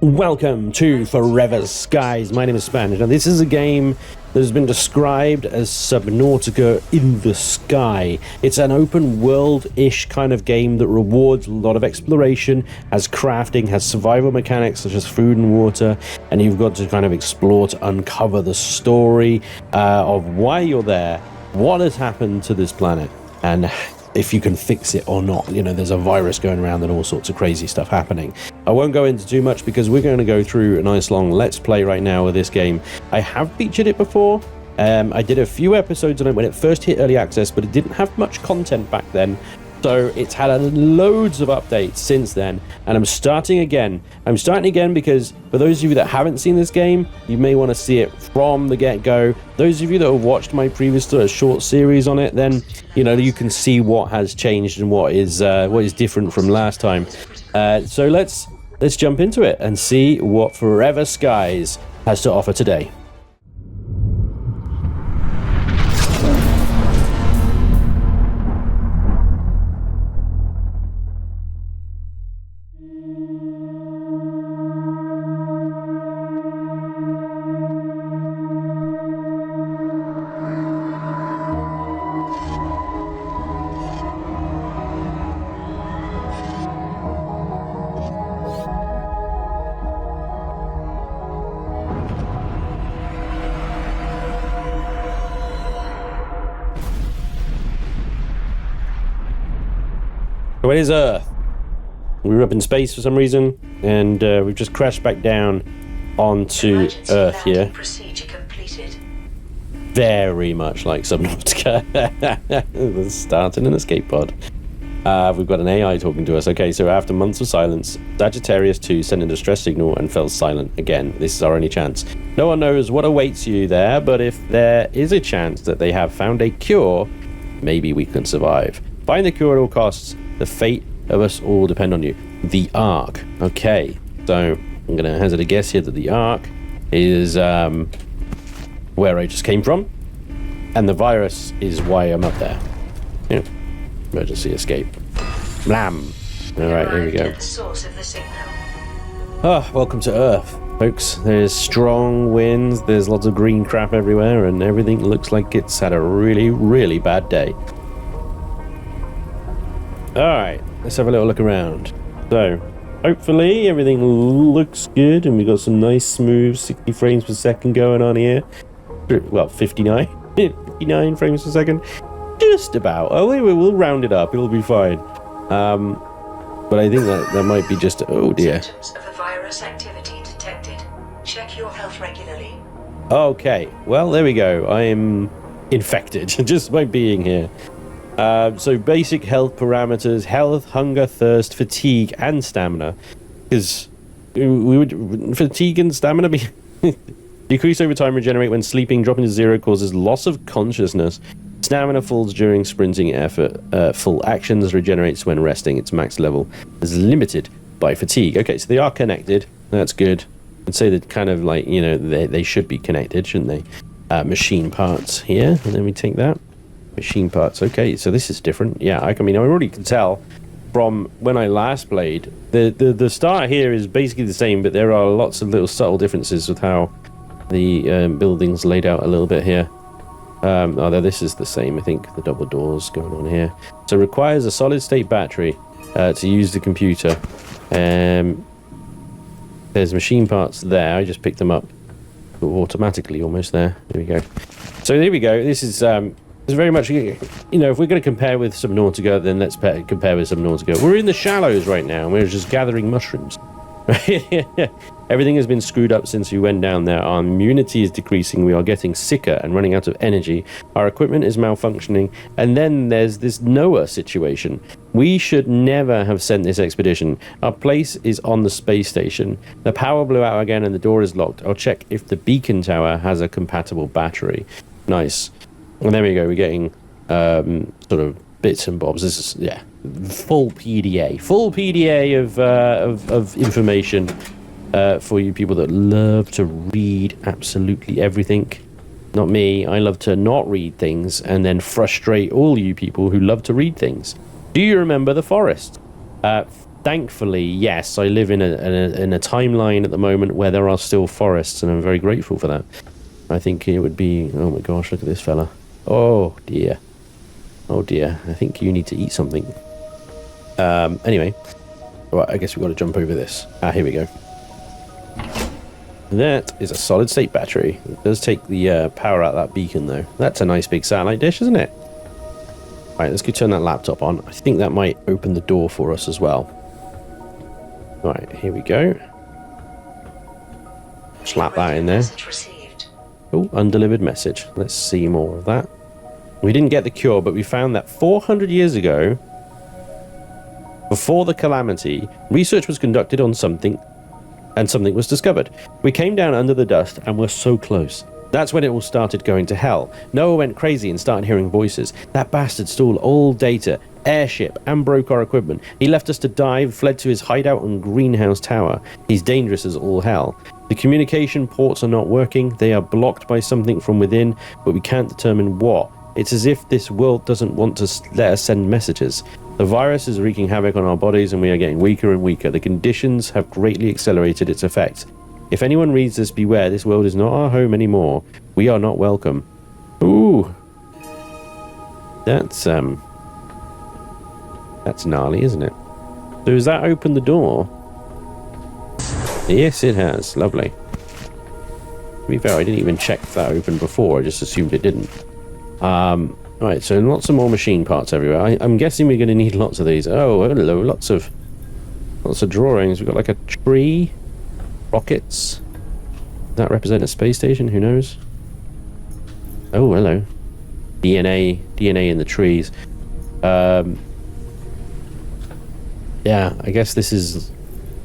Welcome to Forever Skies. My name is Spanj. Now, this is a game that has been described as Subnautica in the sky. It's an open world-ish kind of game that rewards a lot of exploration, has crafting, has survival mechanics such as food and water, and you've got to kind of explore to uncover the story of why you're there, what has happened to this planet, and if you can fix it or not. You know, there's a virus going around and all sorts of crazy stuff happening. I won't go into too much because we're going to go through a nice long let's play right now with this game. I have featured it before. I did a few episodes on it when it first hit early access, but it didn't have much content back then. So it's had loads of updates since then, and I'm starting again. I'm starting again because for those of you that haven't seen this game, you may want to see it from the get-go. Those of you that have watched my previous short series on it, then you know you can see what has changed and what is different from last time. So let's jump into it and see what Forever Skies has to offer today. So it is Earth. We were up in space for some reason, and we've just crashed back down onto Earth here. Procedure completed. Very much like Subnautica. Starting an escape pod. We've got an AI talking to us. Okay, so after months of silence, Sagittarius 2 sent a distress signal and fell silent again. This is our only chance. No one knows what awaits you there, but if there is a chance that they have found a cure, maybe we can survive. Find the cure at all costs. The fate of us all depend on you. The Ark. Okay, so I'm going to hazard a guess here that the Ark is where I just came from, and the virus is why I'm up there. Yeah. Emergency escape. Blam. All right, here we go. The source of the signal. Welcome to Earth, folks. There's strong winds, there's lots of green crap everywhere, and everything looks like it's had a really, really bad day. Alright, let's have a little look around. So, hopefully everything looks good, and we've got some nice smooth 60 frames per second going on here. Well, 59 frames per second. Just about. Oh, we'll round it up, it'll be fine. But I think that might be just... Oh dear. Symptoms of a virus activity detected. Check your health regularly. Okay, well, there we go. I am infected just by being here. So basic health parameters: health, hunger, thirst, fatigue, and stamina. Because fatigue and stamina be decrease over time, regenerate when sleeping, dropping to 0 causes loss of consciousness. Stamina falls during sprinting effort. Full actions regenerates when resting. Its max level is limited by fatigue. Okay, so they are connected. That's good. I'd say that kind of like, you know, they should be connected, shouldn't they? Machine parts here, and then we take that. Machine parts. Okay, so this is different. Yeah, I mean, I already can tell from when I last played. The start here is basically the same, but there are lots of little subtle differences with how the building's laid out a little bit here. Although this is the same, I think, the double doors going on here. So requires a solid state battery to use the computer. There's machine parts there. I just picked them up automatically almost there. There we go. So there we go. This is it's very much, you know, if we're going to compare with Subnautica, then let's compare with Subnautica. We're in the shallows right now, and we're just gathering mushrooms. Everything has been screwed up since we went down there. Our immunity is decreasing, we are getting sicker and running out of energy. Our equipment is malfunctioning, and then there's this Noah situation. We should never have sent this expedition. Our place is on the space station. The power blew out again and the door is locked. I'll check if the beacon tower has a compatible battery. Nice. And there we go, we're getting sort of bits and bobs. This is, yeah, full PDA of information for you people that love to read absolutely everything. Not me. I love to not read things and then frustrate all you people who love to read things. Do you remember the forest? thankfully, yes, I live in a timeline at the moment where there are still forests, and I'm very grateful for that. I think it would be... Oh my gosh, look at this fella. Oh dear. Oh dear. I think you need to eat something. Anyway. Right, I guess we've got to jump over this. Here we go. That is a solid state battery. It does take the power out of that beacon though. That's a nice big satellite dish, isn't it? Right, let's go turn that laptop on. I think that might open the door for us as well. Right, here we go. Slap that in there. Oh, undelivered message. Let's see more of that. We didn't get the cure, but we found that 400 years ago, before the calamity, research was conducted on something, and something was discovered. We came down under the dust and were so close. That's when it all started going to hell. Noah went crazy and started hearing voices. That bastard stole all data, airship, and broke our equipment. He left us to die, fled to his hideout on Greenhouse Tower. He's dangerous as all hell. The communication ports are not working. They are blocked by something from within, but we can't determine what. It's as if this world doesn't want to let us send messages. The virus is wreaking havoc on our bodies and we are getting weaker and weaker. The conditions have greatly accelerated its effects. If anyone reads this, beware. This world is not our home anymore. We are not welcome. Ooh. That's gnarly, isn't it? So has that opened the door? Yes, it has. Lovely. To be fair, I didn't even check if that opened before. I just assumed it didn't. Right, so lots of more machine parts everywhere. I'm guessing we're going to need lots of these. Oh, hello, lots of drawings. We've got like a tree, rockets. Does that represent a space station? Who knows? Oh, hello. DNA in the trees. Yeah, I guess this is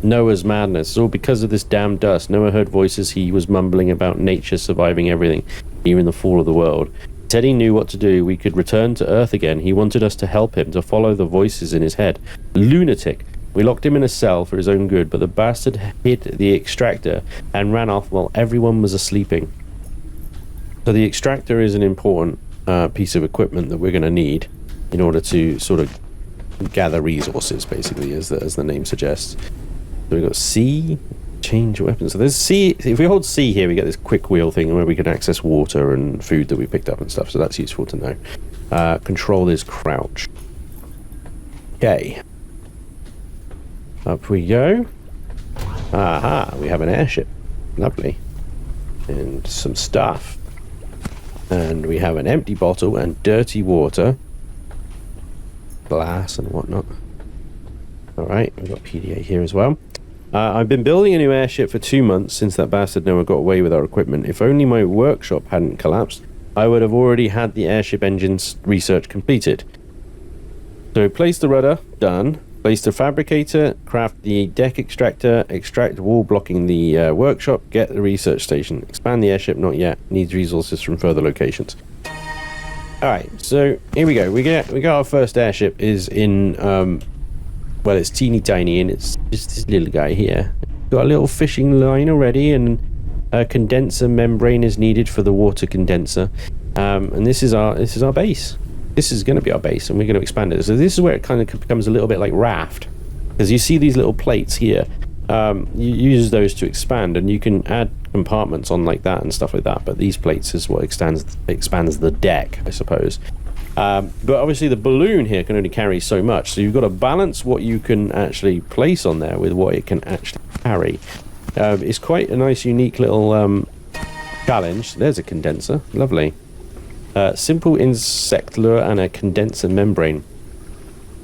Noah's madness. It's all because of this damn dust. Noah heard voices. He was mumbling about nature surviving everything, even the fall of the world. Said he knew what to do. We could return to Earth again. He wanted us to help him, to follow the voices in his head. Lunatic. We locked him in a cell for his own good, but the bastard hid the extractor and ran off while everyone was asleeping. So the extractor is an important piece of equipment that we're going to need in order to sort of gather resources, basically, as the name suggests. So we've got C, change weapons. So there's C. If we hold C here, we get this quick wheel thing where we can access water and food that we picked up and stuff. So that's useful to know. Control is crouch. Okay. Up we go. Aha, we have an airship. Lovely. And some stuff. And we have an empty bottle and dirty water. Glass and whatnot. Alright, we've got PDA here as well. I've been building a new airship for 2 months since that bastard Noah got away with our equipment. If only my workshop hadn't collapsed, I would have already had the airship engine's research completed. So place the rudder, done. Place the fabricator, craft the deck extractor, extract wall blocking the workshop, get the research station. Expand the airship, not yet. Needs resources from further locations. Alright, so here we go. We got our first airship is in... well, it's teeny tiny and it's just this little guy here. Got a little fishing line already and a condenser membrane is needed for the water condenser. And this is our base. This is going to be our base and we're going to expand it. So this is where it kind of becomes a little bit like Raft. Because you see these little plates here. You use those to expand and you can add compartments on like that and stuff like that. But these plates is what expands the deck, I suppose. But obviously the balloon here can only carry so much, so you've got to balance what you can actually place on there with what it can actually carry. It's quite a nice unique little challenge. There's a condenser, lovely. Simple insect lure and a condenser membrane.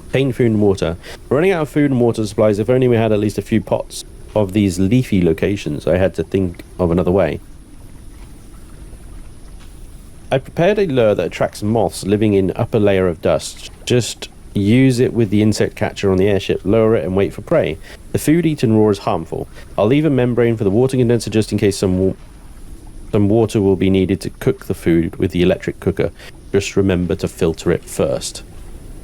Contain food and water. We're running out of food and water supplies. If only we had at least a few pots of these leafy locations. I had to think of another way. I prepared a lure that attracts moths living in upper layer of dust. Just use it with the insect catcher on the airship, lower it and wait for prey. The food eaten raw is harmful. I'll leave a membrane for the water condenser just in case some water will be needed to cook the food with the electric cooker. Just remember to filter it first.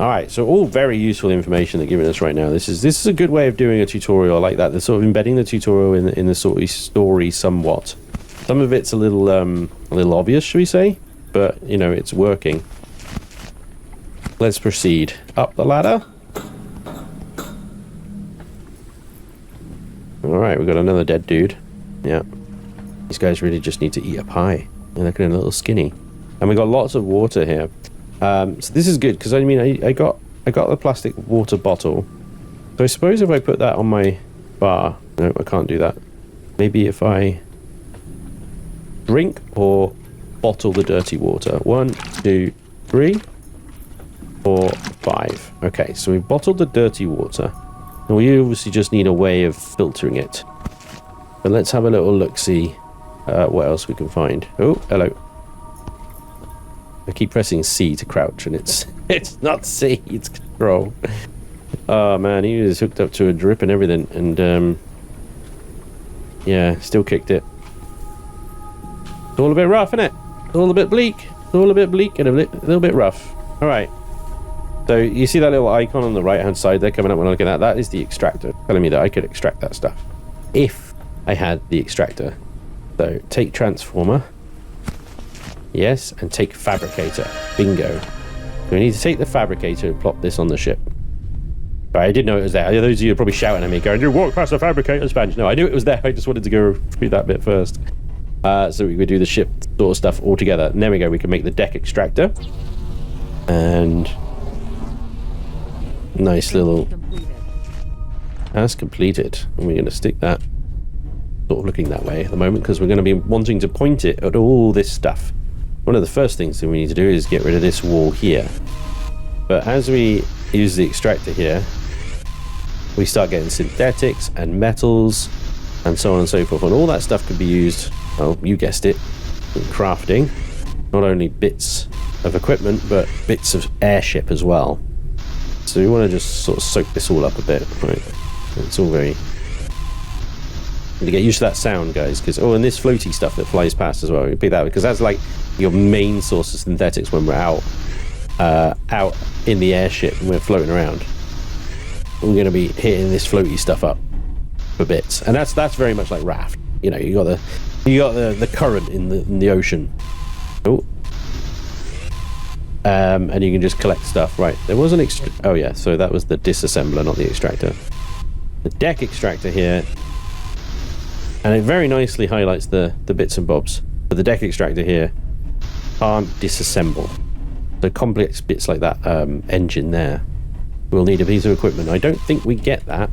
Alright, so all very useful information they're giving us right now. This is a good way of doing a tutorial like that. They're sort of embedding the tutorial in the sort of story somewhat. Some of it's a little obvious, should we say? But, you know, it's working. Let's proceed. Up the ladder. Alright, we got another dead dude. Yeah. These guys really just need to eat a pie. They're looking a little skinny. And we got lots of water here. So this is good, because I mean, I got the plastic water bottle. So I suppose if I put that on my bar... No, I can't do that. Maybe if I drink or bottle the dirty water. 1, 2, 3, 4, 5. Okay, so we've bottled the dirty water. And we obviously just need a way of filtering it. But let's have a little look-see what else we can find. Oh, hello. I keep pressing C to crouch, and it's not C, it's control. Oh man, he was hooked up to a drip and everything, and yeah, still kicked it. It's all a bit rough, isn't it? It's all a bit bleak. It's all a bit bleak and a little bit rough. All right. So you see that little icon on the right-hand side there coming up when I look at that? That is the extractor, telling me that I could extract that stuff if I had the extractor. So take transformer. Yes, and take fabricator. Bingo. So we need to take the fabricator and plop this on the ship. Right, I didn't know it was there. Those of you are probably shouting at me, going, "You walk past the fabricator, Spanj." No, I knew it was there. I just wanted to go through that bit first. So we could do the ship sort of stuff all together. And there we go. We can make the deck extractor. And nice little... As completed. And we're going to stick that sort of looking that way at the moment, because we're going to be wanting to point it at all this stuff. One of the first things that we need to do is get rid of this wall here. But as we use the extractor here, we start getting synthetics and metals and so on and so forth. And all that stuff can be used, well, you guessed it, in crafting. Not only bits of equipment, but bits of airship as well. So we want to just sort of soak this all up a bit. Right. It's all very... to get used to that sound, guys, because and this floaty stuff that flies past as well, you pick that, because that's like your main source of synthetics when we're out in the airship and we're floating around. We're going to be hitting this floaty stuff up for bits, and that's very much like raft. You know, you got the current in the ocean. Oh, and you can just collect stuff. Right, there was an oh yeah, so that was the disassembler, not the extractor. The deck extractor here. And it very nicely highlights the bits and bobs. But the deck extractor here can't disassemble. So complex bits like that engine there will need a piece of equipment. I don't think we get that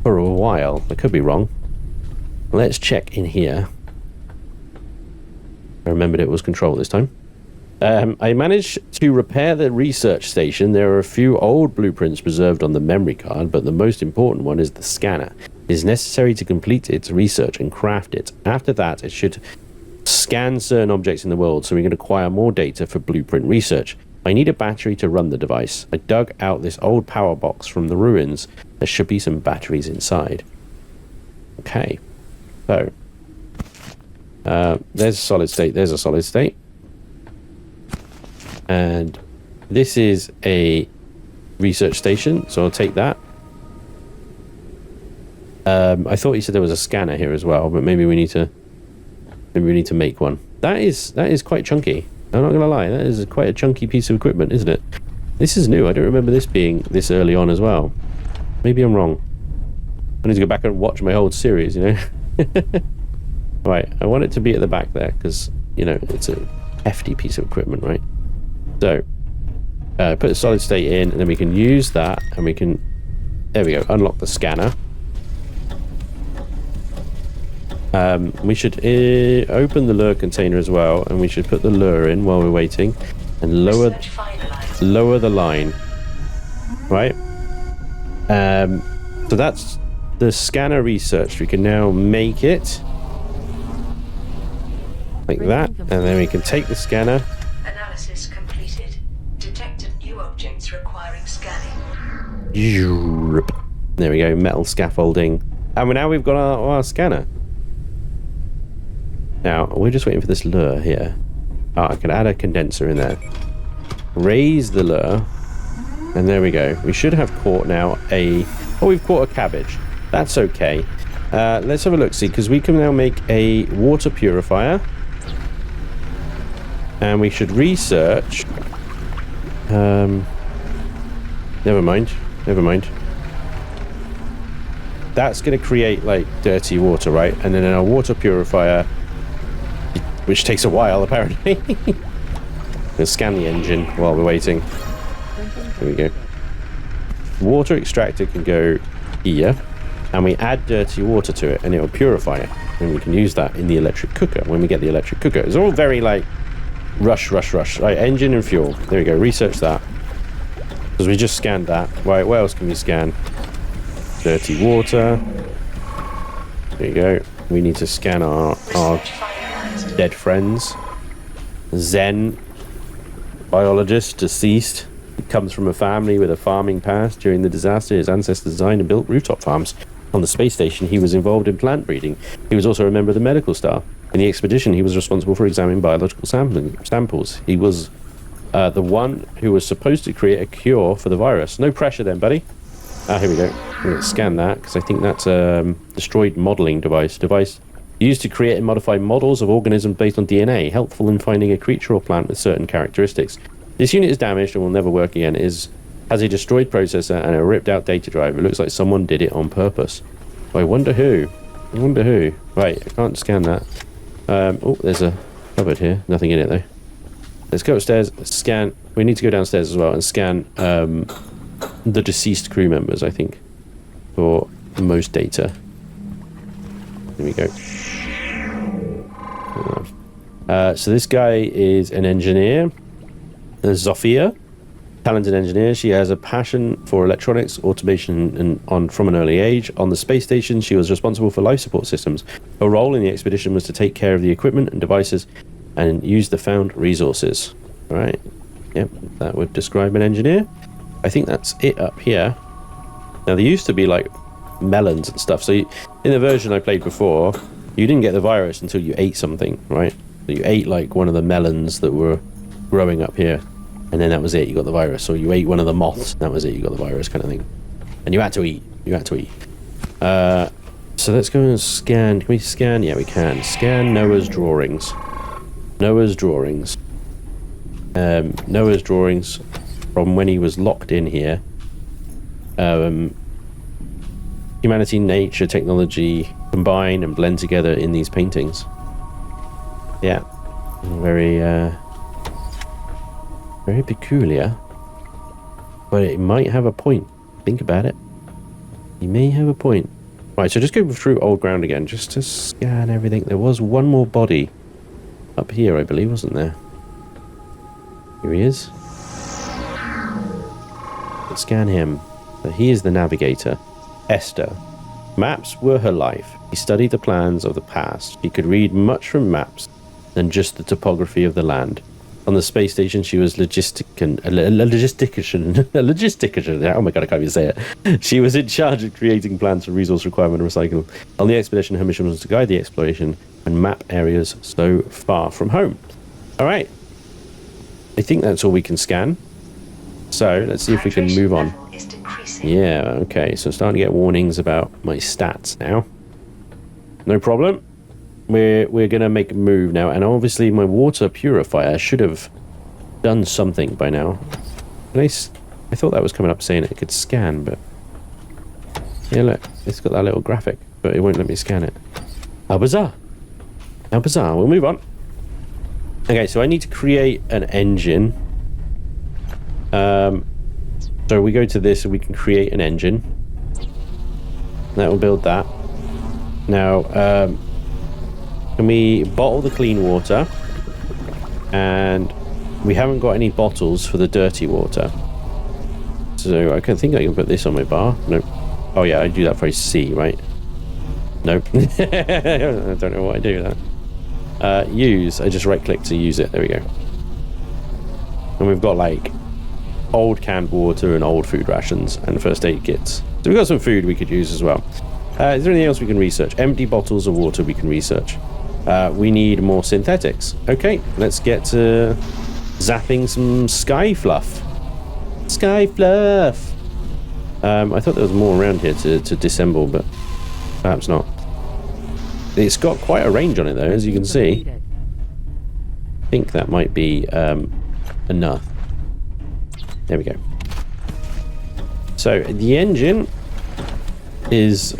for a while. I could be wrong. Let's check in here. I remembered it was control this time. I managed to repair the research station. There are a few old blueprints preserved on the memory card, but the most important one is the scanner. It is necessary to complete its research and craft it. After that, it should scan certain objects in the world so we can acquire more data for blueprint research. I need a battery to run the device. I dug out this old power box from the ruins. There should be some batteries inside. Okay. So, there's a solid state. There's a solid state. And this is a research station, so I'll take that. I thought you said there was a scanner here as well, but maybe we need to make one. That is quite chunky. I'm not gonna lie, that is quite a chunky piece of equipment, isn't it? This is new. I don't remember this being this early on as well. Maybe I'm wrong. I need to go back and watch my old series, you know. Right, I want it to be at the back there because, you know, it's a hefty piece of equipment, right? So, put a solid state in, and then we can use that, and we can, there we go, unlock the scanner. We should open the lure container as well, and we should put the lure in while we're waiting, and lower the line. Right? So that's the scanner researched. We can now make it like that, and then we can take the scanner. Analysis completed. Detected new objects requiring scanning. There we go, metal scaffolding, and now we've got our scanner. Now we're just waiting for this lure here. I can add a condenser in there. Raise the lure, and there we go. We should have caught now we've caught a cabbage. That's okay. Let's have a look, see, because we can now make a water purifier. And we should research... Never mind. that's going to create like dirty water, right? And then our water purifier, which takes a while apparently. Let's scan the engine while we're waiting. There we go. Water extractor can go here, and we add dirty water to it and it will purify it, and we can use that in the electric cooker when we get the electric cooker. It's all very like rush. Right, engine and fuel. There we go. Research that, because we just scanned that. Right, what else can we scan? Dirty water. There you go. We need to scan our dead friends. Zen Biologist, deceased. He comes from a family with a farming past. During the disaster, his ancestors designed and built rooftop farms. On the space station, he was involved in plant breeding. He was also a member of the medical staff. In the expedition, he was responsible for examining biological samples. He was the one who was supposed to create a cure for the virus. No pressure then, buddy. Here we go. I'm going to scan that, because I think that's a destroyed modeling device used to create and modify models of organisms based on DNA, helpful in finding a creature or plant with certain characteristics. This unit is damaged and will never work again. Has a destroyed processor and a ripped out data drive. It looks like someone did it on purpose. I wonder who. Right, I can't scan that. Oh, there's a cupboard here. Nothing in it though. Let's go upstairs, scan. We need to go downstairs as well and scan the deceased crew members, I think, for most data. There we go. So this guy is an engineer, Zofia, talented engineer. She has a passion for electronics, automation, and from an early age. On the space station, she was responsible for life support systems. Her role in the expedition was to take care of the equipment and devices and use the found resources. All right. Yep, that would describe an engineer. I think that's it up here. Now, there used to be like melons and stuff. So in the version I played before, you didn't get the virus until you ate something, right? So you ate like one of the melons that were growing up here, and then that was it, you got the virus. Or you ate one of the moths, that was it, you got the virus, kind of thing. And you had to eat. So let's go and scan. Can we scan? Yeah, we can. Scan Noah's drawings. Noah's drawings from when he was locked in here. Humanity, nature, technology combine and blend together in these paintings. Yeah, very peculiar, but it might have a point. Think about it. You may have a point. Right, so just go through old ground again, just to scan everything. There was one more body up here, I believe, wasn't there? Here he is. Let's scan him. So he is the navigator. Esther. Maps were her life. She studied the plans of the past. She could read much from maps than just the topography of the land. On the space station, she was logistician. Oh my god, I can't even say it. She was in charge of creating plans for resource requirement and recycle. On the expedition, her mission was to guide the exploration and map areas so far from home. All right. I think that's all we can scan. So let's see if we can move on. Yeah, okay, so I'm starting to get warnings about my stats now. No problem. We're going to make a move now, and obviously my water purifier should have done something by now. I thought that was coming up saying it could scan, but... Yeah, look, it's got that little graphic, but it won't let me scan it. How bizarre. How bizarre. We'll move on. Okay, so I need to create an engine. So we go to this and we can create an engine. That will build that. Now, can we bottle the clean water? And we haven't got any bottles for the dirty water. So I think I can put this on my bar. Nope. Oh yeah, I do that for C, right? Nope. I don't know why I do that. Use. I just right click to use it. There we go. And we've got like old canned water and old food rations and first aid kits. So we've got some food we could use as well. Is there anything else we can research? Empty bottles of water we can research. We need more synthetics. Okay, let's get to zapping some sky fluff. Sky fluff! I thought there was more around here to disassemble, but perhaps not. It's got quite a range on it though, as you can see. I think that might be enough. There we go. So the engine is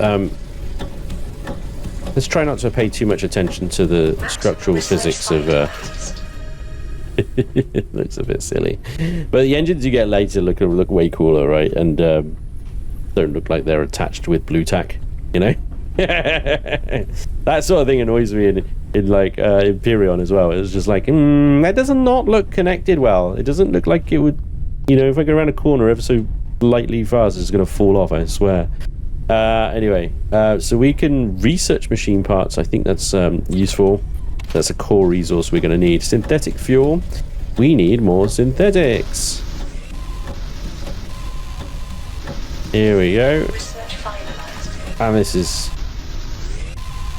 let's try not to pay too much attention to the structural physics of it looks a bit silly, but the engines you get later look way cooler, right? And don't look like they're attached with blue tack, you know. That sort of thing annoys me in like Imperion as well. It's just like that does not look connected well. It doesn't look like it would, you know, if I go around a corner ever so lightly fast, it's going to fall off, I swear. Anyway, so we can research machine parts. I think that's useful. That's a core resource we're going to need. Synthetic fuel. We need more synthetics. Here we go. And this is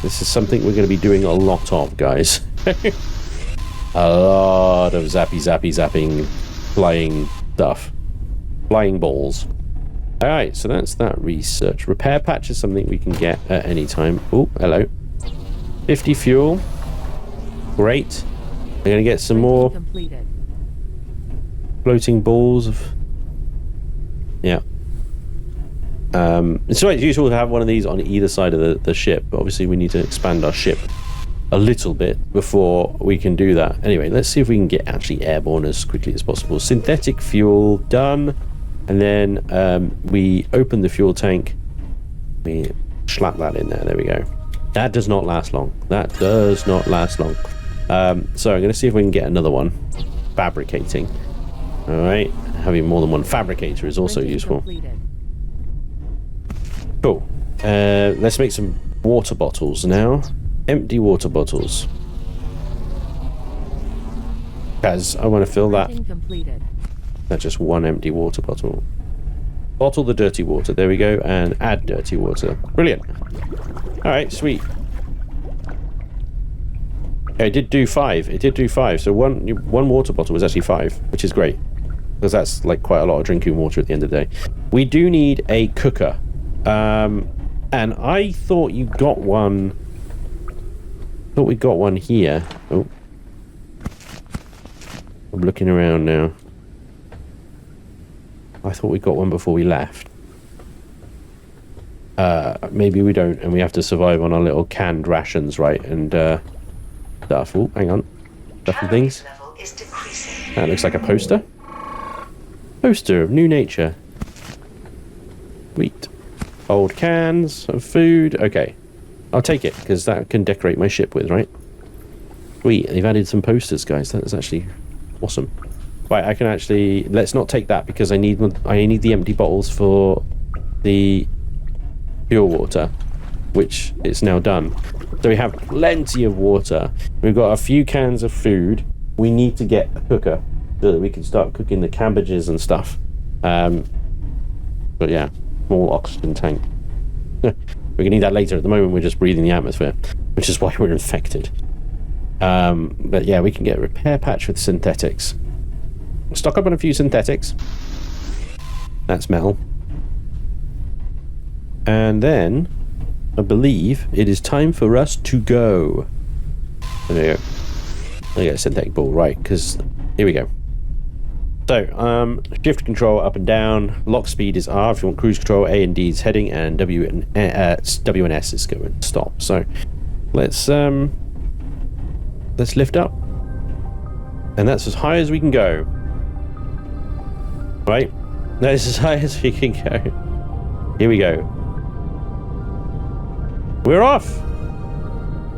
something we're going to be doing a lot of, guys. A lot of zapping, flying stuff. Flying balls. Alright, so that's that research. Repair patch is something we can get at any time. Oh, hello. 50 fuel. Great. We're going to get some more floating balls of... Yeah. It's always useful to have one of these on either side of the ship, but obviously we need to expand our ship a little bit before we can do that. Anyway, let's see if we can get actually airborne as quickly as possible. Synthetic fuel, done. And then we open the fuel tank. We slap that in there. There we go. That does not last long. That does not last long. So I'm going to see if we can get another one. Fabricating. Alright. Having more than one fabricator is also useful. Cool. Let's make some water bottles now. Empty water bottles. Because I want to fill that. That's just one empty water bottle. Bottle the dirty water. There we go. And add dirty water. Brilliant. Alright, sweet. It did do 5. It did do 5. So one water bottle was actually 5, which is great. Because that's like quite a lot of drinking water at the end of the day. We do need a cooker. And I thought you got one. Thought we got one here. Oh. I'm looking around now. I thought we got one before we left. Maybe we don't, and we have to survive on our little canned rations, right? And stuff. Oh, hang on. Stuff and things. That looks like a poster. Poster of New Nature. Sweet. Old cans of food. Okay. I'll take it, because that can decorate my ship with, right? Sweet. They've added some posters, guys. That is actually awesome. Right, I can actually... Let's not take that, because I need the empty bottles for the pure water, which is now done. So we have plenty of water. We've got a few cans of food. We need to get a cooker so that we can start cooking the cabbages and stuff. But yeah, small oxygen tank. We're gonna need that later. At the moment, we're just breathing the atmosphere, which is why we're infected. But yeah, we can get a repair patch with synthetics. Stock up on a few synthetics. That's metal. And then, I believe it is time for us to go. There we go. I get a synthetic ball, right, because here we go. So, shift control up and down. Lock speed is R if you want cruise control. A and D is heading, and W and S is going to stop. So, let's lift up. And that's as high as we can go. Right? That is as high as we can go. Here we go. We're off!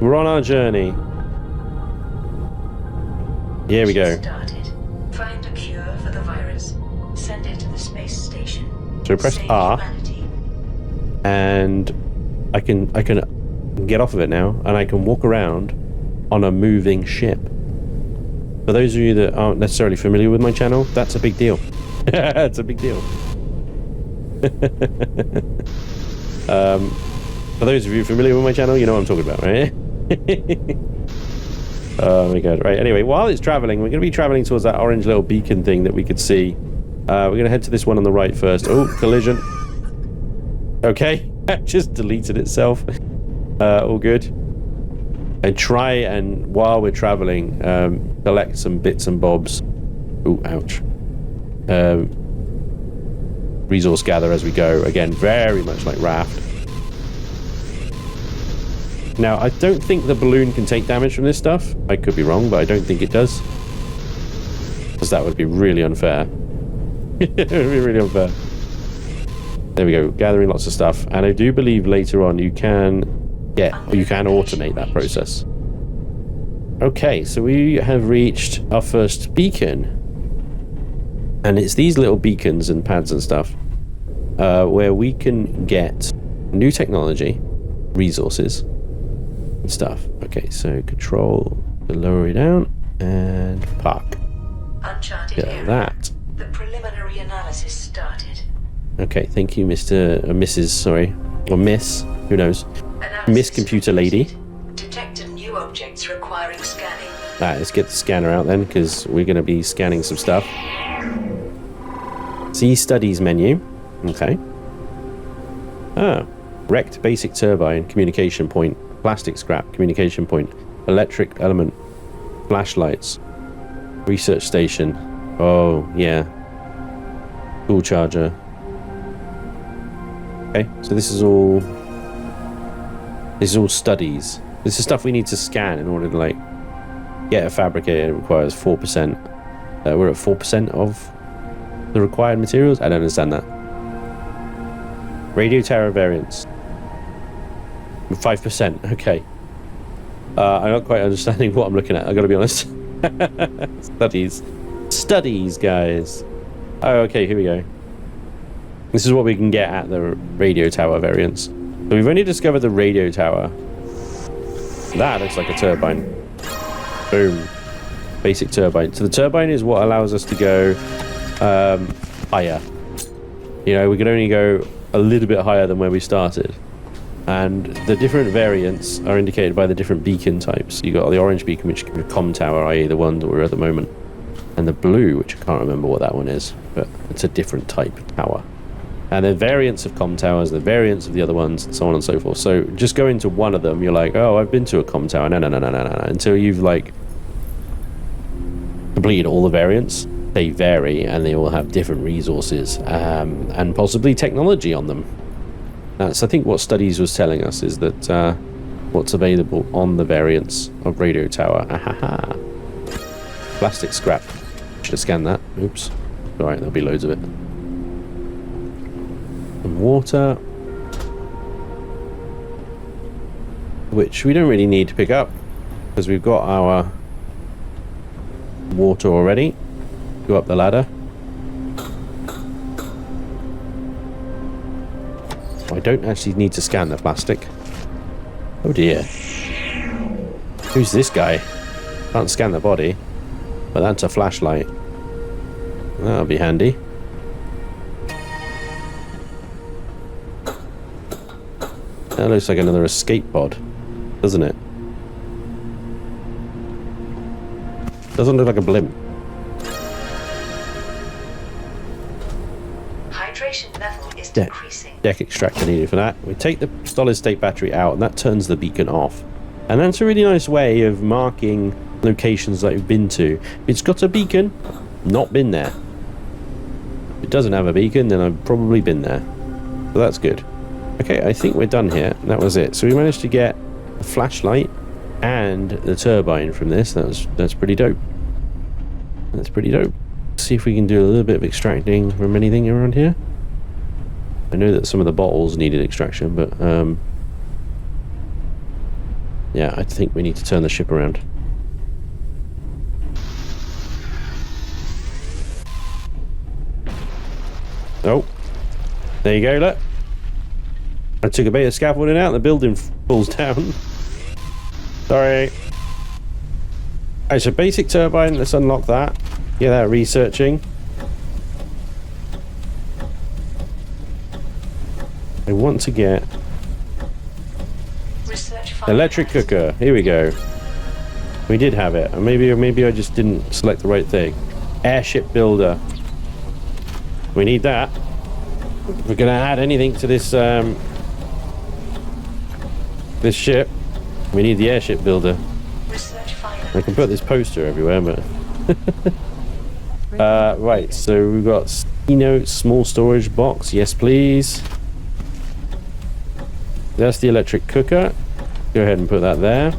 We're on our journey. Here we go. Find a cure for the virus. Send it to the space station. So press R, and I can get off of it now, and I can walk around on a moving ship. For those of you that aren't necessarily familiar with my channel, that's a big deal. It's a big deal. For those of you familiar with my channel, you know what I'm talking about, right? Oh my god. Right, anyway, while it's traveling, we're going to be traveling towards that orange little beacon thing that we could see. We're going to head to this one on the right first. Oh, collision. Okay, just deleted itself. All good. And try and, while we're traveling, collect some bits and bobs. Oh, ouch. Resource gather as we go. Again, very much like Raft. Now, I don't think the balloon can take damage from this stuff. I could be wrong, but I don't think it does. Because that would be really unfair. It would be really unfair. There we go, gathering lots of stuff. And I do believe later on you can automate that process. Okay, so we have reached our first beacon. And it's these little beacons and pads and stuff where we can get new technology, resources, and stuff. Okay, so control the lower way down and park. Uncharted area. That. The preliminary analysis started. Okay, thank you, Mr. Mrs. Sorry, or Miss. Who knows? Analysis Miss Computer Lady. Detected new objects requiring scanning. Alright, let's get the scanner out then, because we're going to be scanning some stuff. See studies menu. Okay. Ah, wrecked basic turbine, communication point, plastic scrap, communication point, electric element, flashlights, research station. Oh, yeah. Cool charger. Okay, so this is all studies. This is stuff we need to scan in order to like get a fabricator. It requires 4%. We're at 4% of the required materials. I don't understand that. Radio tower variants. 5%. Okay. I'm not quite understanding what I'm looking at. I gotta be honest. Studies, guys. Oh, okay. Here we go. This is what we can get at the radio tower variants. So we've only discovered the radio tower. That looks like a turbine. Boom. Basic turbine. So the turbine is what allows us to go higher. You know, we can only go a little bit higher than where we started. And the different variants are indicated by the different beacon types. You got the orange beacon, which can be a comm tower, i.e. the one that we're at the moment. And the blue, which I can't remember what that one is, but it's a different type of tower. And the variants of comm towers, the variants of the other ones, and so on and so forth. So just go into one of them, you're like, oh, I've been to a comm tower. No. Until you've like completed all the variants. They vary and they all have different resources and possibly technology on them. That's, I think, what studies was telling us is that what's available on the variants of radio tower. Ahaha. Plastic scrap. Should have scanned that. Oops. Alright, there'll be loads of it. And water. Which we don't really need to pick up because we've got our water already. Go up the ladder. I don't actually need to scan the plastic. Oh dear. Who's this guy? Can't scan the body. But that's a flashlight. That'll be handy. That looks like another escape pod, doesn't it? Doesn't look like a blimp. Hydration level is decreasing. Deck extractor needed for that. We take the solid state battery out and that turns the beacon off. And that's a really nice way of marking locations that we've been to. If it's got a beacon, not been there. If it doesn't have a beacon, then I've probably been there. So that's good. Okay, I think we're done here. That was it. So we managed to get a flashlight and the turbine from this. That's pretty dope. That's pretty dope. Let's see if we can do a little bit of extracting from anything around here. I know that some of the bottles needed extraction, but yeah, I think we need to turn the ship around. Oh, there you go, look. I took a bit of scaffolding out and the building falls down. Sorry. Alright, so basic turbine, let's unlock that. Get that researching. I want to get electric cooker. Here we go. We did have it. Maybe I just didn't select the right thing. Airship Builder. We need that. If we're gonna add anything to this this ship, we need the Airship Builder. I can put this poster everywhere, but right, so we've got keynote, small storage box. Yes, please. That's the electric cooker. Go ahead and put that there.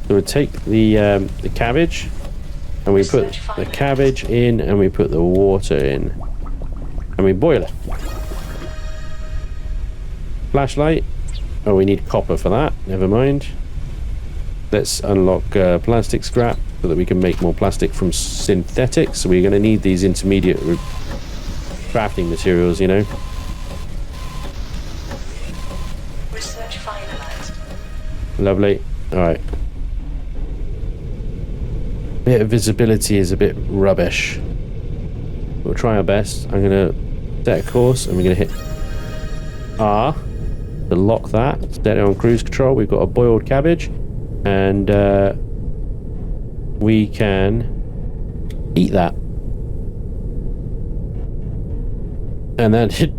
So we take the cabbage, and we put the cabbage in, and we put the water in, and we boil it. Flashlight. Oh, we need copper for that. Never mind. Let's unlock plastic scrap so that we can make more plastic from synthetics. So we're going to need these intermediate crafting materials, you know. Research finalized. Lovely. All right. Bit of visibility is a bit rubbish. We'll try our best. I'm going to set a course, and we're going to hit R to lock that. Set it on cruise control. We've got a boiled cabbage, and we can eat that. And that did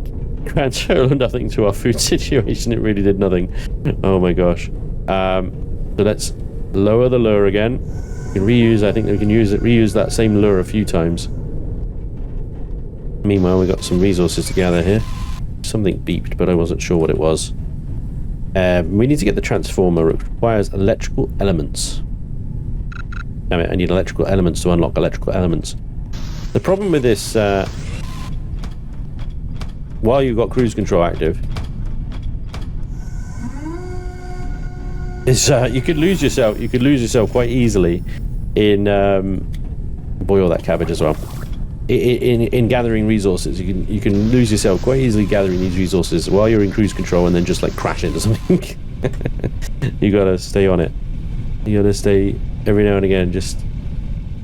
transfer nothing to our food situation. It really did nothing. Oh my gosh. So let's lower the lure again. We can reuse. I think we can reuse that same lure a few times. Meanwhile, we got some resources to gather here. Something beeped, but I wasn't sure what it was. We need to get the transformer. It requires electrical elements. Damn it, I need electrical elements to unlock electrical elements. The problem with this, while you've got cruise control active, is you could lose yourself. You could lose yourself quite easily in boil that cabbage as well. In gathering resources, you can lose yourself quite easily gathering these resources while you're in cruise control, and then just like crash into something. You gotta stay on it. You gotta stay every now and again. Just,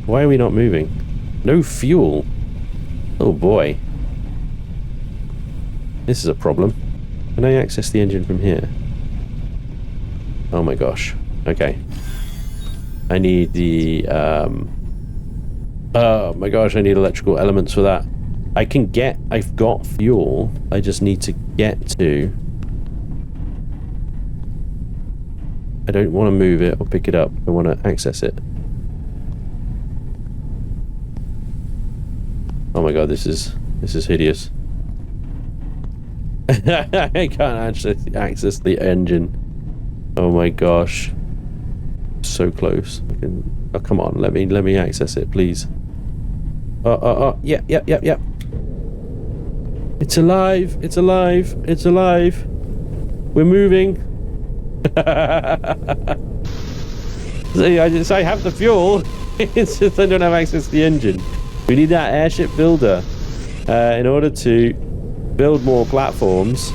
why are we not moving? No fuel. Oh boy, this is a problem. Can I access the engine from here? Oh my gosh. Okay. I need the oh my gosh, I need electrical elements for that. I've got fuel. I just need to get to... I don't want to move it or pick it up. I want to access it. Oh my god, this is hideous. I can't actually access the engine. Oh my gosh. So close. Oh, come on, let me access it, please. Yeah. It's alive. It's alive. It's alive. We're moving. I have the fuel. It's just I don't have access to the engine. We need that airship builder in order to build more platforms,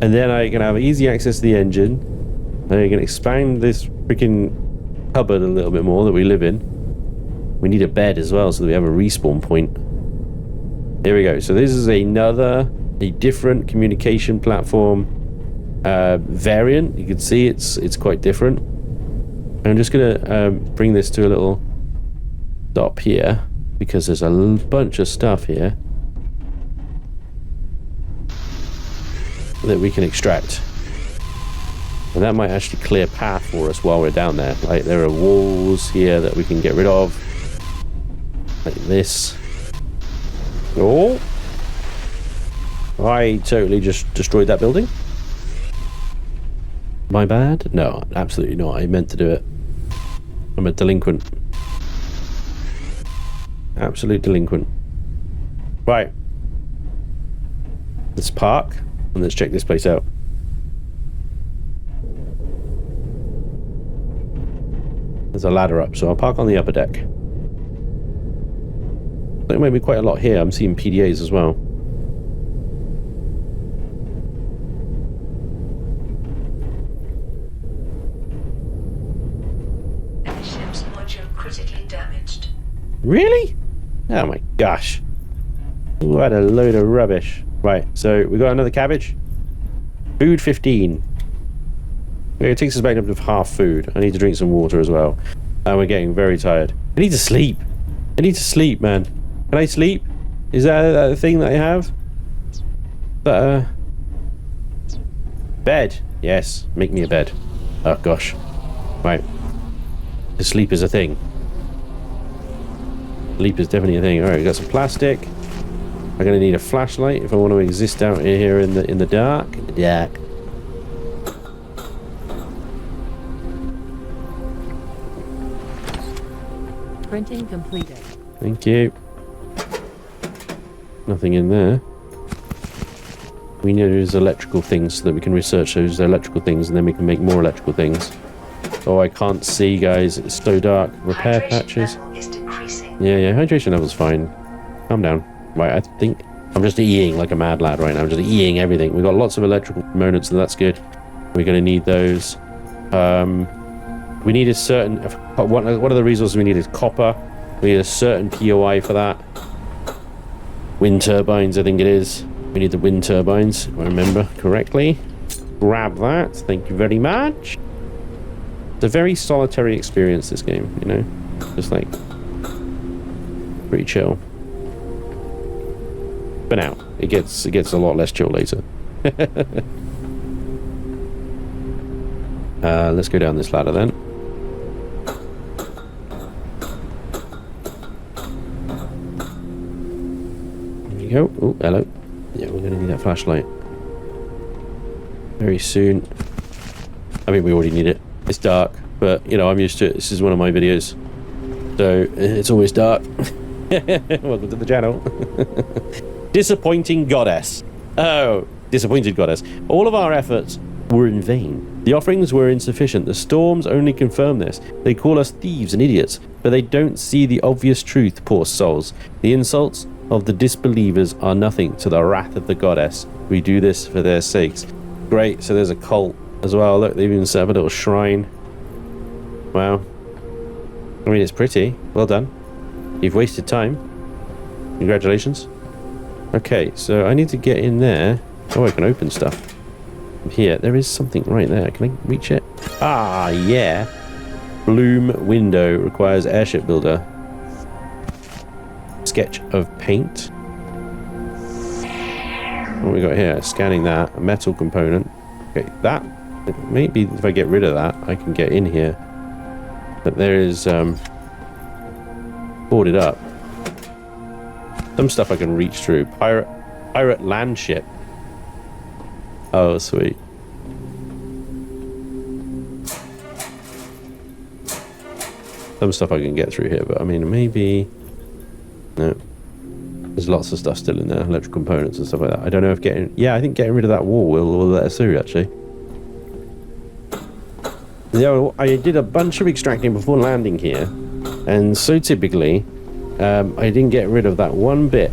and then I can have easy access to the engine, and I can expand this freaking cupboard a little bit more that we live in. We need a bed as well so that we have a respawn point. Here we go. So this is a different communication platform variant. You can see it's quite different. I'm just gonna bring this to a little stop here because there's a bunch of stuff here that we can extract, and that might actually clear a path for us while we're down there. Like, there are walls here that we can get rid of, like this. Oh, I totally just destroyed that building. My bad? No, absolutely not. I meant to do it. I'm a delinquent. Absolute delinquent. Right. Let's park and let's check this place out. There's a ladder up, so I'll park on the upper deck. There might be quite a lot here. I'm seeing PDAs as well. Ship's module critically damaged. Really? Oh my gosh. What a load of rubbish. Right, so we got another cabbage. Food 15. It takes us back up to half food. I need to drink some water as well. And we're getting very tired. I need to sleep. I need to sleep, man. Can I sleep? Is that a thing that I have? Bed. Yes, make me a bed. Oh gosh. Right. The sleep is a thing. Sleep is definitely a thing. Alright, we got some plastic. I'm gonna need a flashlight if I want to exist out here in the dark. Printing completed. Thank you. Nothing in there. We know there's electrical things so that we can research those electrical things and then we can make more electrical things. Oh, I can't see, guys. It's so dark. Repair patches. Is decreasing. Yeah, hydration level's fine. Calm down. Right, I think I'm just eating like a mad lad right now. I'm just eating everything. We've got lots of electrical components, and that's good. We're going to need those. We need a certain... One of the resources we need is copper. We need a certain POI for that. Wind turbines, I think it is. We need the wind turbines, if I remember correctly. Grab that. Thank you very much. It's a very solitary experience, this game, you know? Just like... pretty chill. But now, it gets a lot less chill later. Let's go down this ladder then. There you go. Oh, hello. Yeah, we're going to need that flashlight. Very soon. I mean, we already need it. It's dark, but, you know, I'm used to it. This is one of my videos. So, it's always dark. Welcome to the channel. Disappointing goddess. Oh, disappointed goddess. All of our efforts were in vain. The offerings were insufficient. The storms only confirm this. They call us thieves and idiots, but they don't see the obvious truth, poor souls. The insults of the disbelievers are nothing to the wrath of the goddess. We do this for their sakes. Great, so there's a cult as well. Look, they've even set up a little shrine. Wow. I mean, it's pretty. Well done. You've wasted time. Congratulations. Okay, so I need to get in there. Oh, I can open stuff. Here, there is something right there. Can I reach it? Ah, yeah. Bloom window requires Airship Builder. Sketch of paint. What we got here? Scanning that. A metal component. Okay, that. Maybe if I get rid of that, I can get in here. But there is boarded up. Some stuff I can reach through. Pirate land ship. Oh, sweet. Some stuff I can get through here, but I mean, maybe... No. There's lots of stuff still in there. Electrical components and stuff like that. I don't know if getting... Yeah, I think getting rid of that wall will let us through, actually. Yeah, I did a bunch of extracting before landing here. And so typically... I didn't get rid of that one bit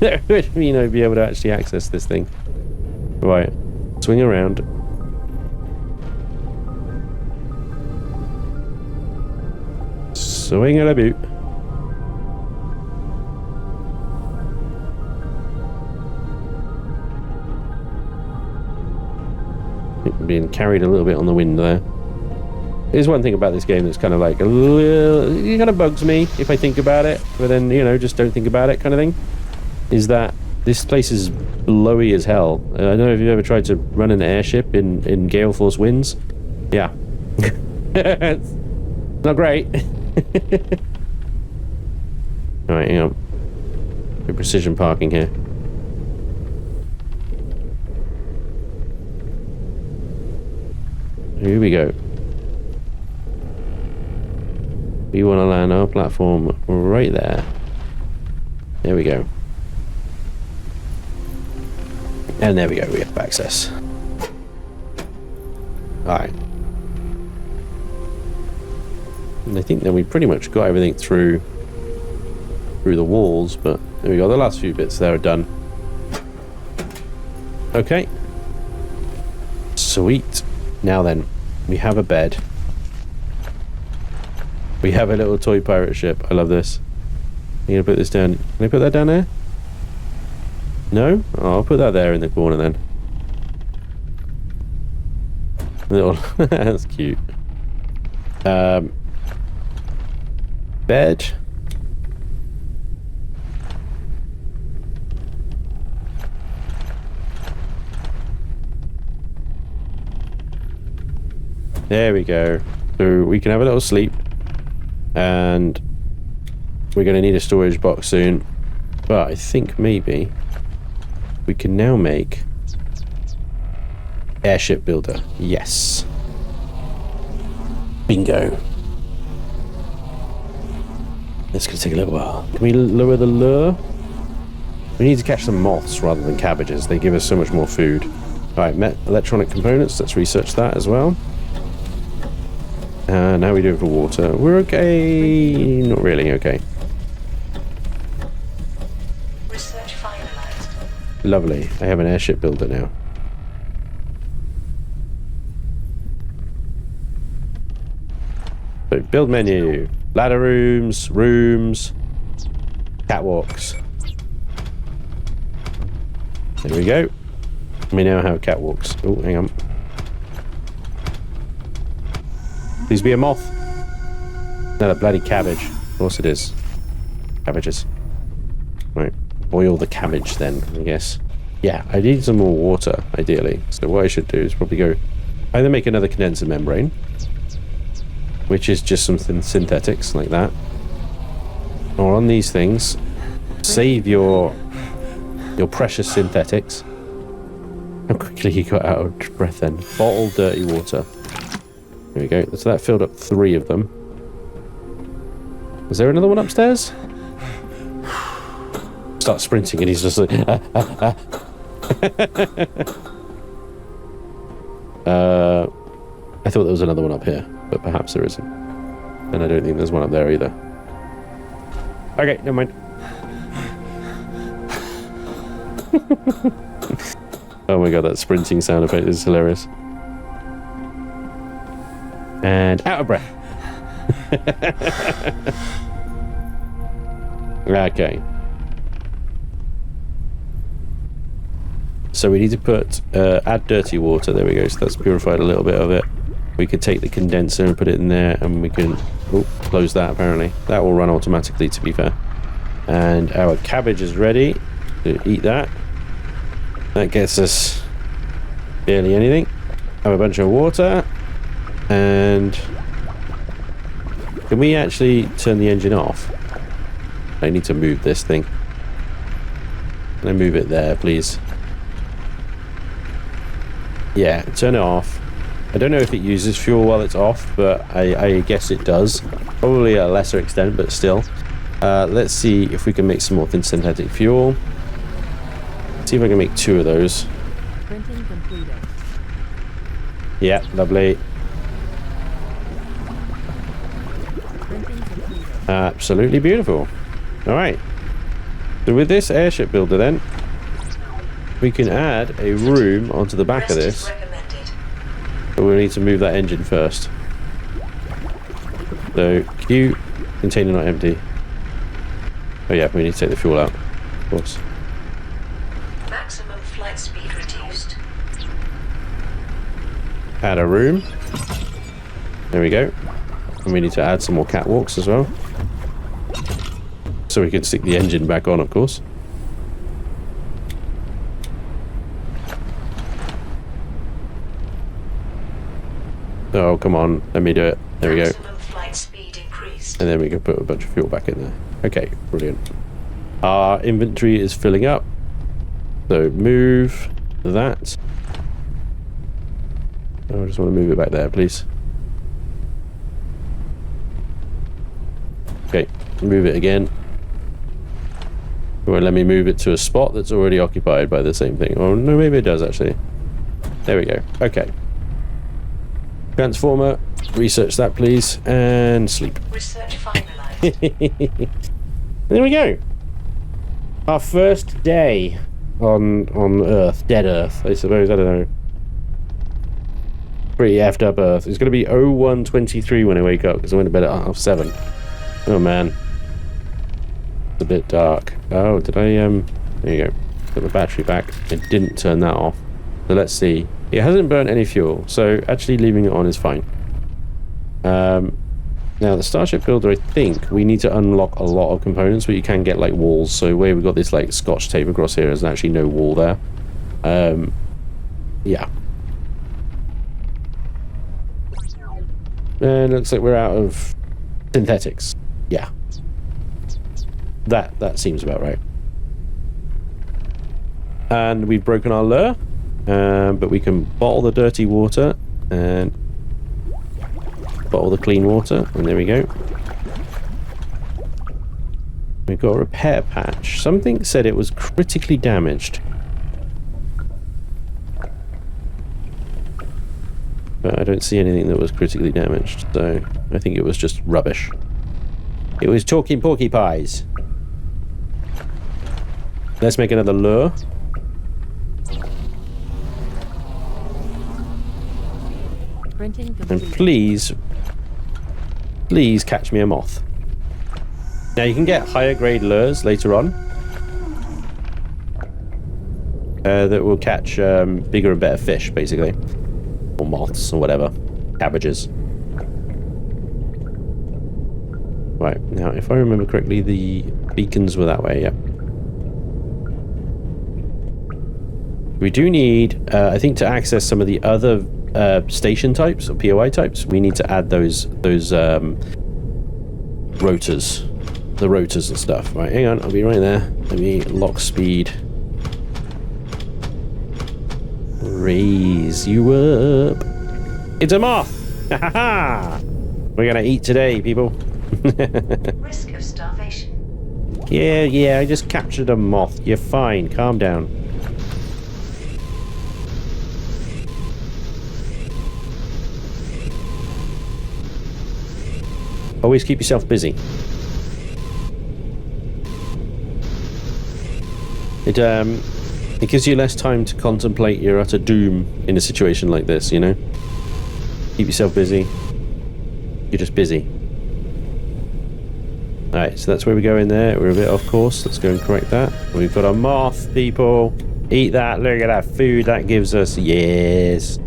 that would mean I'd be able to actually access this thing. Right, swing around. Swing at a boot. Being carried a little bit on the wind there. There's one thing about this game that's kind of like a little, it kind of bugs me if I think about it, but then, you know, just don't think about it kind of thing, is that this place is blowy as hell. I don't know if you've ever tried to run an airship in gale force winds. Yeah. It's not great. Alright, hang on. Good precision parking here. Here we go. We want to land our platform right there. There we go. And there we go, we have access. Alright. And I think that we pretty much got everything through the walls, but there we go, the last few bits there are done. Okay. Sweet. Now then, we have a bed. We have a little toy pirate ship. I love this. I'm gonna put this down. Can I put that down there? No? Oh, I'll put that there in the corner then. Little. That's cute. Bed. There we go. So we can have a little sleep. And we're going to need a storage box soon. But I think maybe we can now make Airship Builder. Yes. Bingo. It's going to take a little while. Can we lower the lure? We need to catch some moths rather than cabbages. They give us so much more food. Alright, electronic components. Let's research that as well. And how are we doing for water? We're okay. Not really okay. Research finalized. Lovely. I have an airship builder now. So, build menu. Ladder rooms, catwalks. There we go. We now have catwalks. Oh, hang on. Please be a moth. No, that bloody cabbage. Of course it is. Cabbages. Right. Boil the cabbage then, I guess. Yeah, I need some more water, ideally. So what I should do is probably go either make another condenser membrane, which is just some synthetics like that, or on these things, save your precious synthetics. How quickly he got out of breath then. Bottled dirty water. There we go. So that filled up 3 of them. Is there another one upstairs? Start sprinting and he's just like... I thought there was another one up here, but perhaps there isn't. And I don't think there's one up there either. Okay, never mind. Oh my god, that sprinting sound effect is hilarious. And out of breath. Okay. So we need to put add dirty water. There we go. So that's purified a little bit of it. We could take the condenser and put it in there, and we can close that. Apparently, that will run automatically. To be fair, and our cabbage is ready to eat that. That gets us barely anything. Have a bunch of water, and can we actually turn the engine off? I need to move this thing. Can I move it there, please? Yeah, turn it off. I don't know if it uses fuel while it's off, but I guess it does. Probably a lesser extent, but still. Let's see if we can make some more synthetic fuel. See if I can make 2 of those. Printing completed. Yeah, lovely. Printing completed. Absolutely beautiful. Alright. So with this airship builder then, we can add a room onto the back of this. But we'll need to move that engine first. So, Q, container not empty. Oh yeah, we need to take the fuel out, of course. Maximum flight speed reduced. Add a room. There we go. And we need to add some more catwalks as well. So we can stick the engine back on, of course. Oh, come on. Let me do it. There we go. Flight speed increased. And then we can put a bunch of fuel back in there. Okay, brilliant. Our inventory is filling up. So move that. Oh, I just want to move it back there, please. Okay, move it again. Well, let me move it to a spot that's already occupied by the same thing. Oh, no, maybe it does, actually. There we go. Okay. Transformer, research that, please, and sleep. Research finalized. There we go. Our first day on Earth, dead Earth, I suppose. I don't know. Pretty effed up Earth. It's going to be 01:23 when I wake up because I went to bed at 7:30. Oh man, it's a bit dark. Oh, did I there you go. Put the battery back. It didn't turn that off. So let's see. It hasn't burnt any fuel, so actually leaving it on is fine. Now the Starship Builder, I think we need to unlock a lot of components, but you can get like walls. So where we've got this like Scotch tape across here, there's actually no wall there. Yeah. And it looks like we're out of synthetics. Yeah. That seems about right. And we've broken our lure. But we can bottle the dirty water and bottle the clean water, and there we go. we've got a repair patch. Something said it was critically damaged. But I don't see anything that was critically damaged, so I think it was just rubbish. It was talking porky pies. Let's make another lure. Printing And complete. please catch me a moth. Now you can get higher grade lures later on that will catch bigger and better fish, basically. Or moths or whatever. Cabbages. Right, now if I remember correctly, the beacons were that way, yeah. We do need, I think, to access some of the other station types or POI types, we need to add those rotors. The rotors and stuff. Right, hang on, I'll be right there. Let me lock speed. Raise you up. It's a moth! Ha ha ha! We're gonna eat today, people. Risk of starvation. Yeah, I just captured a moth. You're fine, calm down. Always keep yourself busy. It gives you less time to contemplate your utter doom in a situation like this, you know? Keep yourself busy. You're just busy. Alright, so that's where we go in there. We're a bit off course. Let's go and correct that. We've got a moth, people. Eat that. Look at that food that gives us. Yes.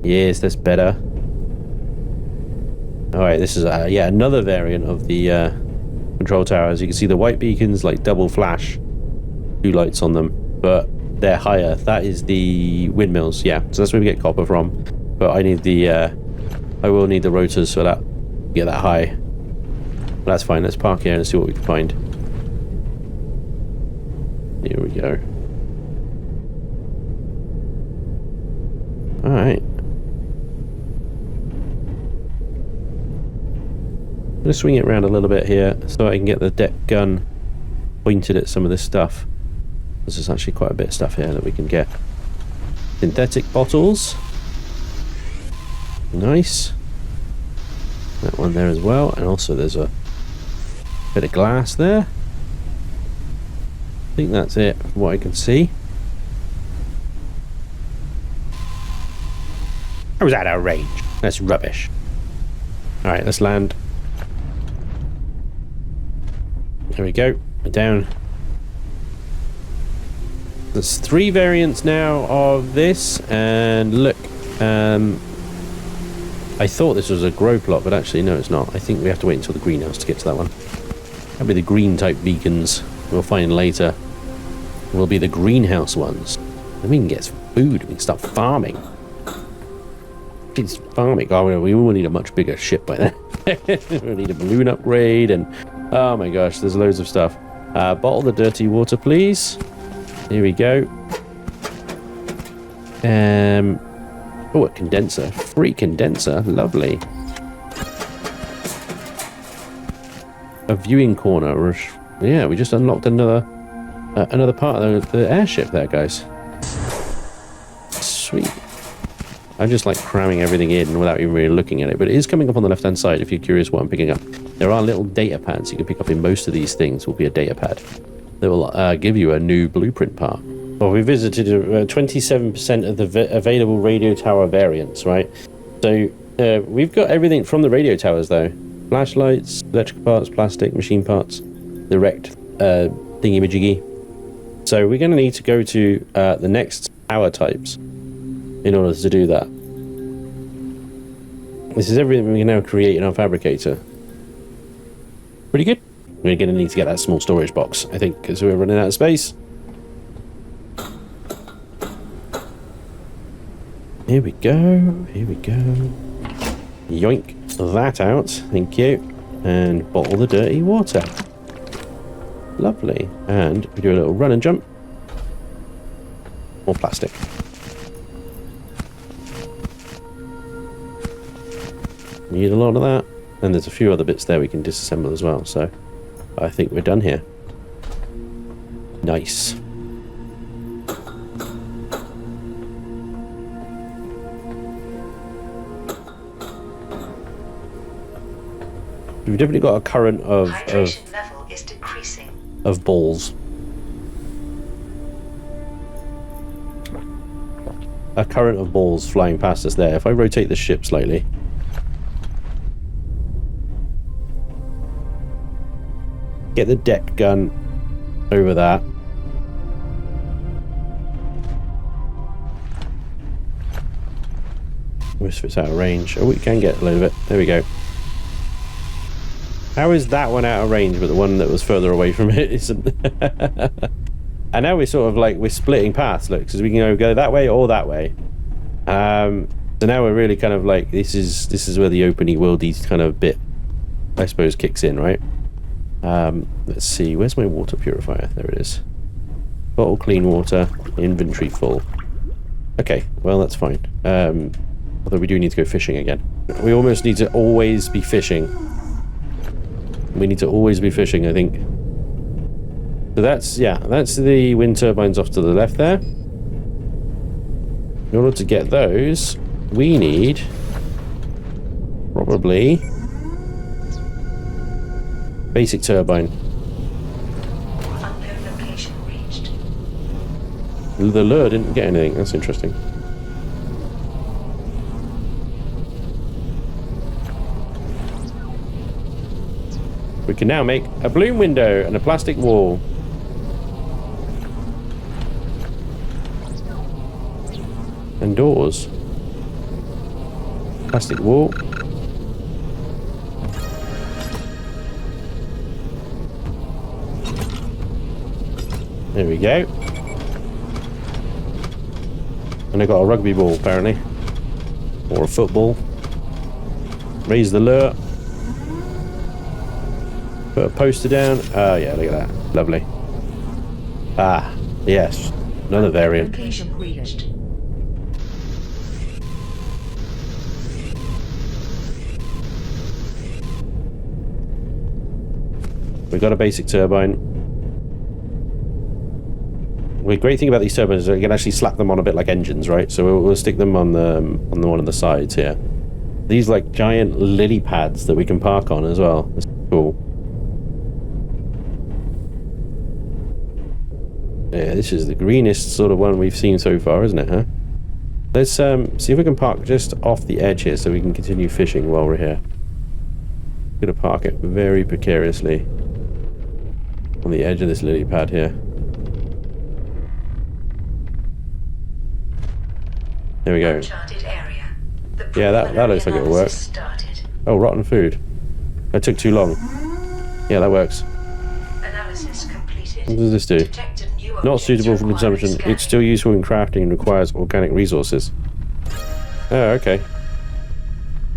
Yes, that's better. Alright, this is yeah, another variant of the control tower. As you can see, the white beacons like double flash. Two lights on them, but they're higher. That is the windmills, yeah. So that's where we get copper from. But I need the I will need the rotors so that get that high. But that's fine. Let's park here and see what we can find. Here we go. All right. I'm gonna swing it around a little bit here so I can get the depth gun pointed at some of this stuff. There's actually quite a bit of stuff here that we can get. Synthetic bottles. Nice. That one there as well. And also there's a bit of glass there. I think that's it from what I can see. I was out of range. That's rubbish. Alright, let's land. There we go. We're down. There's 3 variants now of this, and look, I thought this was a grow plot, but actually no, it's not. I think we have to wait until the greenhouse to get to that one. That'll be the green type beacons we'll find later. Will be the greenhouse ones. Then we can get food, we can start farming. It's farming. Oh, we will need a much bigger ship by then. We'll need a balloon upgrade, and oh my gosh, there's loads of stuff. Bottle the dirty water, please. Here we go. Oh, a condenser. Free condenser. Lovely. A viewing corner. Yeah, we just unlocked another part of the airship there, guys. Sweet. I'm just like cramming everything in without even really looking at it, but it is coming up on the left-hand side if you're curious what I'm picking up. There are little data pads you can pick up in most of these things. Will be a data pad that will give you a new blueprint part. Well, we visited 27% of the available radio tower variants, right? So we've got everything from the radio towers, though. Flashlights, electrical parts, plastic, machine parts, the wrecked thingy-majiggy. So we're going to need to go to the next tower types in order to do that. This is everything we can now create in our fabricator. Pretty good. We're going to need to get that small storage box, I think, because we're running out of space. Here we go. Here we go. Yoink that out. Thank you. And bottle the dirty water. Lovely. And we do a little run and jump. More plastic. Need a lot of that. And there's a few other bits there we can disassemble as well, so I think we're done here. Nice. We've definitely got a current of Hydration level is decreasing. Of balls. A current of balls flying past us there. If I rotate the ship slightly. Get the deck gun over that. Wish it's out of range. Oh, we can get a little bit. There we go. How is that one out of range, but the one that was further away from it isn't? And now we're sort of like, we're splitting paths, look, because we can go that way or that way. So now we're really kind of like, this is where the openy worldy kind of bit, I suppose, kicks in, right? Let's see, where's my water purifier? There it is. Bottle clean water, inventory full. Okay, well, that's fine. Although we do need to go fishing again. We almost need to always be fishing. We need to always be fishing, I think. So that's, yeah, that's the wind turbines off to the left there. In order to get those, we need probably basic turbine. Unknown location reached. The lure didn't get anything. That's interesting. We can now make a balloon window and a plastic wall. And doors. Plastic wall. There we go. And I got a rugby ball, apparently. Or a football. Raise the lure. Put a poster down. Oh, yeah, look at that. Lovely. Ah, yes. Another variant. Location reached. We've got a basic turbine. The great thing about these turbines is we can actually slap them on a bit like engines, right? So we'll stick them on the one of the sides here. These like giant lily pads that we can park on as well. That's cool. Yeah, this is the greenest sort of one we've seen so far, isn't it, huh? Let's see if we can park just off the edge here so we can continue fishing while we're here. I'm gonna park it very precariously on the edge of this lily pad here. There we go. Yeah, that looks like it'll work. Oh, rotten food. That took too long. Yeah, that works. What does this do? Not suitable for consumption. It's still useful in crafting and requires organic resources. Oh, okay.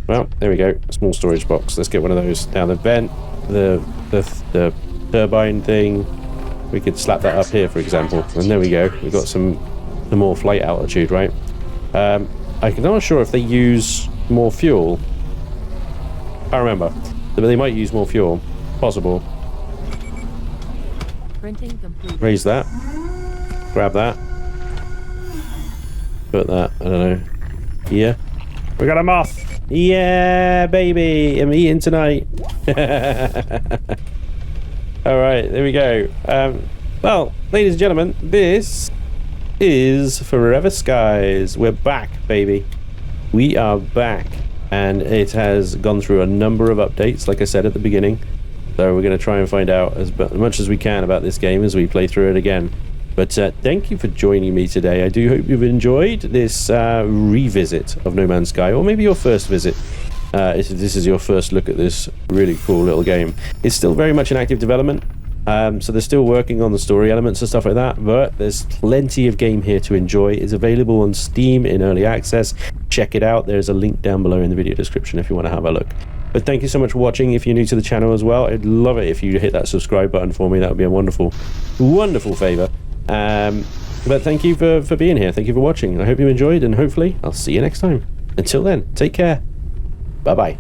Well, there we go. A small storage box. Let's get one of those. Now the vent, the turbine thing. We could slap that up here, for example. And there we go. We've got some more flight altitude, right? I'm not sure if they use more fuel. I can't remember. But they might use more fuel. Possible. Printing complete. Raise that. Grab that. Put that, I don't know, here. We got a moth! Yeah, baby! I'm eating tonight. Alright, there we go. Well, ladies and gentlemen, this is Forever Skies. We're back, baby. We are back. And it has gone through a number of updates, like I said at the beginning. So we're going to try and find out as much as we can about this game as we play through it again. But thank you for joining me today. I do hope you've enjoyed this revisit of No Man's Sky, or maybe your first visit. If this is your first look at this really cool little game. It's still very much in active development, so they're still working on the story elements and stuff like that, but there's plenty of game here to enjoy. It's available on Steam in early access. Check it out. There's a link down below in the video description if you want to have a look. But thank you so much for watching. If you're new to the channel as well, I'd love it if you hit that subscribe button for me. That would be a wonderful, wonderful favor. But thank you for being here. Thank you for watching. I hope you enjoyed, and hopefully I'll see you next time. Until then, take care. Bye-bye.